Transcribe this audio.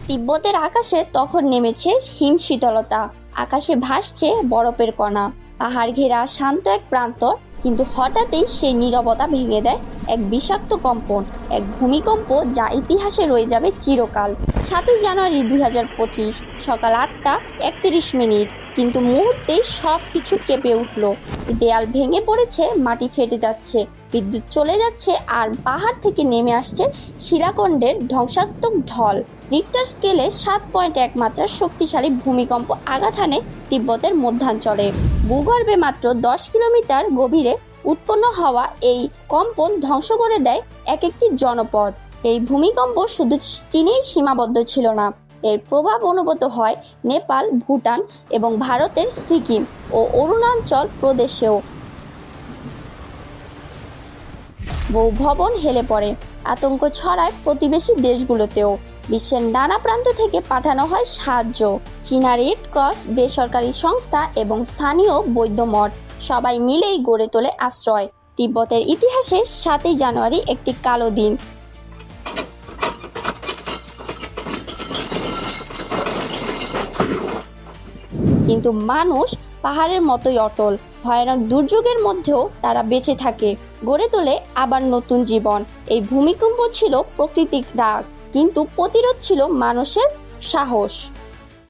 তিব্বতের আকাশে তখন নেমেছে হিমশীতলতা, আকাশে ভাসছে বরফের কণা, পাহাড় ঘেরা শান্ত এক প্রান্তর। কিন্তু হঠাৎই সেই নীরবতা ভেঙে দেয় এক বিষাক্ত কম্পন, এক ভূমিকম্প যা ইতিহাসে রয়ে যাবে চিরকাল। 7ই জানুয়ারি 2025 সকাল 8টা 31 মিনিট, কিন্তু মুহূর্তেই সব কিছু কেঁপে উঠল। দেয়াল ভেঙে পড়েছে, মাটি ফেটে যাচ্ছে, বিদ্যুৎ চলে যাচ্ছে, আর পাহাড় থেকে নেমে আসছে শিলাখণ্ডের ধ্বংসাত্মক ঢল। রিক্টার স্কেলে 7.1 মাত্রার শক্তিশালী ভূমিকম্প আঘাত হানে তিব্বতের মধ্যাঞ্চলে। ভূগর্ভে মাত্র 10 কিলোমিটার গভীরে উৎপন্ন হওয়া এই কম্পন ধ্বংস করে দেয় এক একটি জনপদ। এই ভূমিকম্প শুধু চীনেই সীমাবদ্ধ ছিল না, এর প্রভাব অনুভূত হয় নেপাল, ভুটান এবং ভারতের সিকিম ও অরুণাচল প্রদেশেও। বহু ভবন হেলে পড়ে, আতঙ্ক ছড়ায় প্রতিবেশী দেশগুলোতেও। বিশ্বের নানা প্রান্ত থেকে পাঠানো হয় সাহায্য। চীনা রেড ক্রস, বেসরকারি সংস্থা এবং স্থানীয় বৌদ্ধ মঠ সবাই মিলেই গড়ে তোলে আশ্রয়। তিব্বতের ইতিহাসে 7ই জানুয়ারি একটি কালো দিন। কিন্তু মানুষ পাহাড়ের মতোই অটল। ভয়ানক দুর্যোগের মধ্যেও তারা বেঁচে থাকে, গড়ে তোলে আবার নতুন জীবন। এই ভূমিকম্প ছিল প্রকৃতির রাগ, কিন্তু প্রতিরোধ ছিল মানুষের সাহস।